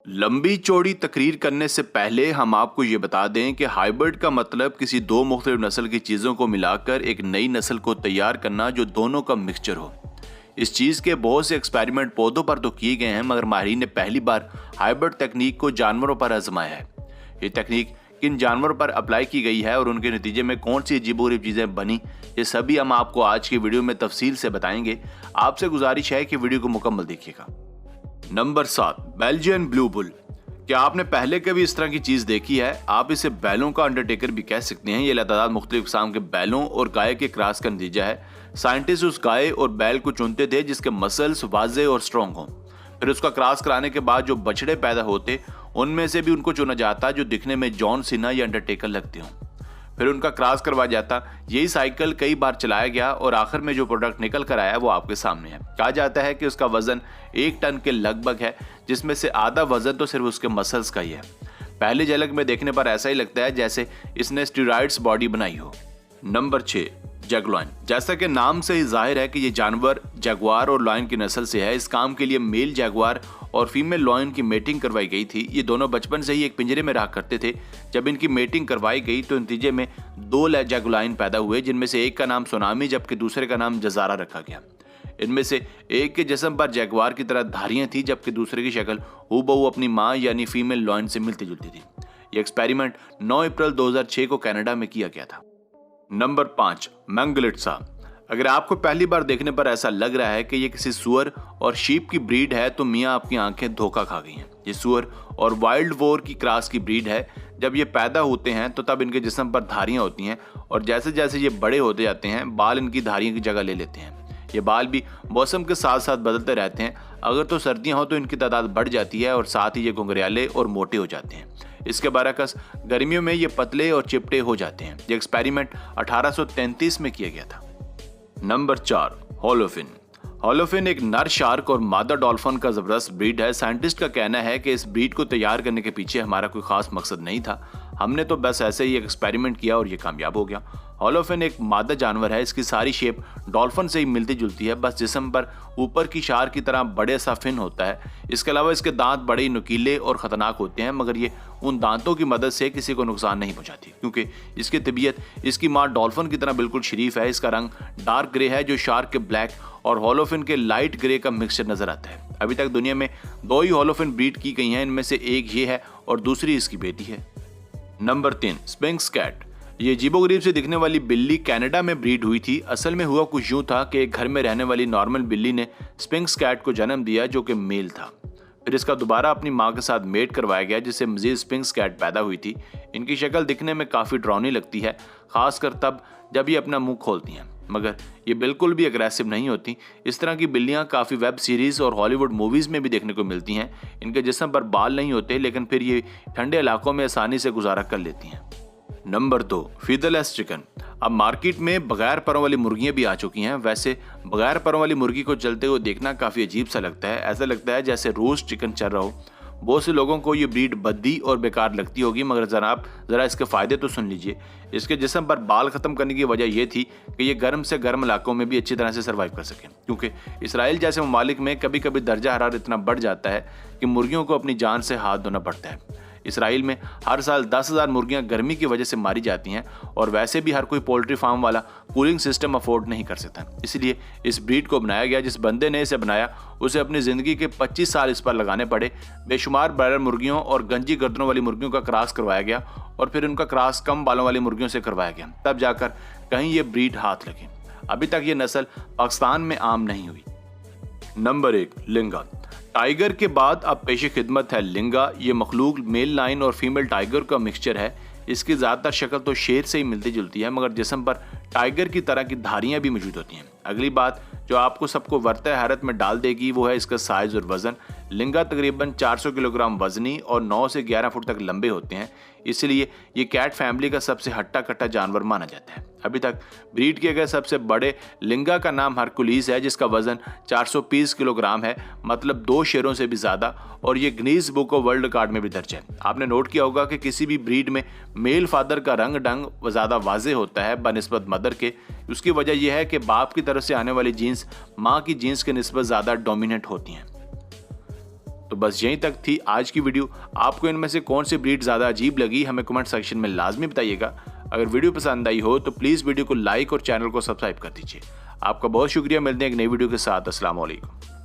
लंबी चौड़ी तकरीर करने से पहले हम आपको ये बता दें कि हाइब्रिड का मतलब किसी दो मुख्तलिफ नस्ल की चीज़ों को मिलाकर एक नई नस्ल को तैयार करना जो दोनों का मिक्सचर हो। इस चीज़ के बहुत से एक्सपेरिमेंट पौधों पर तो किए गए हैं, मगर माहिरीन ने पहली बार हाइब्रिड तकनीक को जानवरों पर आजमाया है। ये तकनीक किन जानवरों पर अप्लाई की गई है और उनके नतीजे में कौन सी अजीबोगरीब चीज़ें बनी, ये सभी हम आपको आज की वीडियो में तफसील से बताएंगे। आपसे गुजारिश है कि वीडियो को मुकम्मल देखिएगा। Number 7, Belgian blue bull. क्या आपने पहले कभी इस तरह की चीज़ देखी है? आप इसे बैलों का अंडरटेकर भी कह सकते हैं। ये लातादाद मुख्तलिफ किस्म के बैलों और गाय के क्रॉस का नतीजा है। साइंटिस्ट उस गाय और बैल को चुनते थे जिसके मसल्स वाजे और स्ट्रॉन्ग हों। फिर उसका क्रॉस कराने के बाद जो बछड़े पैदा होते उनमें से भी उनको चुना जाता जो दिखने में जॉन सीना या अंडरटेकर लगते हों। फिर उनका क्रॉस करवाया जाता। यही साइकिल कई बार चलाया गया और आखिर में जो प्रोडक्ट निकल कर आया वो आपके सामने है। कहा जाता है कि उसका वजन 1 टन के लगभग है, जिसमें से आधा वजन तो सिर्फ उसके मसल्स का ही है। पहली झलक में देखने पर ऐसा ही लगता है जैसे इसने स्टेरॉइड्स बॉडी बनाई हो। Number 6, Jaguar. जैसा कि नाम से ही जाहिर है कि ये जानवर जगुआर और लॉयन की नस्ल से है। इस काम के लिए मेल जगुआर और फीमेल लॉयन की मेटिंग करवाई गई थी। ये दोनों बचपन से ही एक पिंजरे में रहा करते थे। जब इनकी मेटिंग करवाई गई तो नतीजे में 2 जैगुआर पैदा हुए, जिनमें से एक का नाम सोनामी जबकि दूसरे का नाम जजारा रखा गया। इनमें से एक के जिस्म पर जैगुआर की तरह धारियां थी, जबकि दूसरे की शक्ल हूबहू अपनी मां यानी फीमेल लॉयन से मिलती जुलती थी। यह एक्सपेरिमेंट 9 अप्रैल 2006 को कनाडा में किया गया था। नंबर 5, मंगलिट्सा। अगर आपको पहली बार देखने पर ऐसा लग रहा है कि ये किसी सुअर और शीप की ब्रीड है तो मियाँ आपकी आंखें धोखा खा गई हैं। ये सुअर और वाइल्ड वोर की क्रॉस की ब्रीड है। जब ये पैदा होते हैं तो तब इनके जिस्म पर धारियां होती हैं और जैसे जैसे ये बड़े होते जाते हैं बाल इनकी धारियों की जगह ले लेते हैं। ये बाल भी मौसम के साथ साथ बदलते रहते हैं। अगर तो सर्दियां हो तो इनकी तादाद बढ़ जाती है और साथ ही ये घुंघरियाले और मोटे हो जाते हैं। इसके बरअक्स गर्मियों में ये पतले और चिपटे हो जाते हैं। ये एक्सपेरिमेंट 1833 में किया गया था। नंबर 4, होलोफिन। होलोफिन एक नर शार्क और मादा डॉल्फिन का जबरदस्त ब्रीड है। साइंटिस्ट का कहना है कि इस ब्रीड को तैयार करने के पीछे हमारा कोई खास मकसद नहीं था, हमने तो बस ऐसे ही एक एक्सपेरिमेंट किया और ये कामयाब हो गया। होलोफिन एक मादा जानवर है। इसकी सारी शेप डॉल्फिन से ही मिलती जुलती है, बस जिस्म पर ऊपर की शार्क की तरह बड़े सा फिन होता है। इसके अलावा इसके दांत बड़े ही नुकीले और ख़तरनाक होते हैं, मगर ये उन दांतों की मदद से किसी को नुकसान नहीं पहुंचाती क्योंकि इसकी तबीयत इसकी माँ डॉल्फिन की तरह बिल्कुल शरीफ है। इसका रंग डार्क ग्रे है जो शार्क के ब्लैक और होलोफिन के लाइट ग्रे का मिक्सचर नजर आता है। अभी तक दुनिया में 2 ही होलोफिन ब्रीड की गई हैं, इनमें से एक ये है और दूसरी इसकी बेटी है। Number 3, sphinx cat. ये अजीबोगरीब से दिखने वाली बिल्ली कनाडा में ब्रीड हुई थी। असल में हुआ कुछ यूं था कि एक घर में रहने वाली नॉर्मल बिल्ली ने स्फिंक्स कैट को जन्म दिया जो कि मेल था। फिर इसका दोबारा अपनी मां के साथ मेट करवाया गया जिससे मजीद स्फिंक्स कैट पैदा हुई थी। इनकी शक्ल दिखने में काफ़ी डरावनी लगती है, खासकर तब जब ये अपना मुंह खोलती हैं, मगर ये बिल्कुल भी अग्रेसिव नहीं होती। इस तरह की बिल्लियां काफ़ी वेब सीरीज़ और हॉलीवुड मूवीज़ में भी देखने को मिलती हैं। इनके जिस्म पर बाल नहीं होते, लेकिन फिर ये ठंडे इलाकों में आसानी से गुजारा कर लेती हैं। Number 2, featherless chicken. अब मार्केट में बगैर परों वाली मुर्गियां भी आ चुकी हैं। वैसे बगैर परों वाली मुर्गी को चलते हुए देखना काफ़ी अजीब सा लगता है। ऐसा लगता है जैसे रोस्ट चिकन चल रहा हो। बहुत से लोगों को ये ब्रीड बद्दी और बेकार लगती होगी, मगर ज़रा इसके फ़ायदे तो सुन लीजिए। इसके जिस्म पर बाल ख़त्म करने की वजह यह थी कि ये गर्म से गर्म इलाकों में भी अच्छी तरह से सर्वाइव कर सकें, क्योंकि इसराइल जैसे ममालिक में कभी कभी दर्जा हरारत इतना बढ़ जाता है कि मुर्गियों को अपनी जान से हाथ धोना पड़ता है। इसराइल में हर साल 10,000 मुर्गियां गर्मी की वजह से मारी जाती हैं और वैसे भी हर कोई पोल्ट्री फार्म वाला कूलिंग सिस्टम अफोर्ड नहीं कर सकता। इसलिए इस ब्रीड को बनाया गया। जिस बंदे ने इसे बनाया उसे अपनी ज़िंदगी के 25 साल इस पर लगाने पड़े। बेशुमार ब्रायलर मुर्गियों और गंजी गर्दनों वाली मुर्गियों का क्रॉस करवाया गया और फिर उनका क्रॉस कम बालों वाली मुर्गियों से करवाया गया, तब जाकर कहीं ये ब्रीड हाथ लगी। अभी तक ये नस्ल पाकिस्तान में आम नहीं हुई। नंबर 1, लिंगा। टाइगर के बाद अब पेशे खिदमत है लिंगा। ये मखलूक मेल लाइन और फीमेल टाइगर का मिक्सचर है। इसकी ज़्यादातर शक्ल तो शेर से ही मिलती जुलती है, मगर जिस्म पर टाइगर की तरह की धारियां भी मौजूद होती हैं। अगली बात जो आपको सबको वर्त हैरत में डाल देगी वो है इसका साइज़ और वज़न। लिंगा तकरीबन 400 किलोग्राम वजनी और 9 से 11 फुट तक लंबे होते हैं, इसलिए ये कैट फैमिली का सबसे हट्टा कट्टा जानवर माना जाता है। अभी तक ब्रीड किए गए सबसे बड़े लिंगा का नाम हरकुलिस है, जिसका वजन 420 किलोग्राम है, मतलब 2 शेरों से भी ज़्यादा, और ये Guinness book of world record में भी दर्ज है। आपने नोट किया होगा कि किसी भी ब्रीड में मेल फादर का रंग ढंग ज़्यादा वाजे होता है बनिस्बत मदर के। उसकी वजह यह है कि बाप की तरफ से आने वाली जीन्स माँ की जीन्स के निस्बत ज़्यादा डोमिनेंट होती हैं। तो बस यहीं तक थी आज की वीडियो। आपको इनमें से कौन सी ब्रीड ज़्यादा अजीब लगी हमें कमेंट सेक्शन में लाजमी बताइएगा। अगर वीडियो पसंद आई हो तो प्लीज़ वीडियो को लाइक और चैनल को सब्सक्राइब कर दीजिए। आपका बहुत शुक्रिया। मिलते हैं एक नई वीडियो के साथ। अस्सलाम वालेकुम।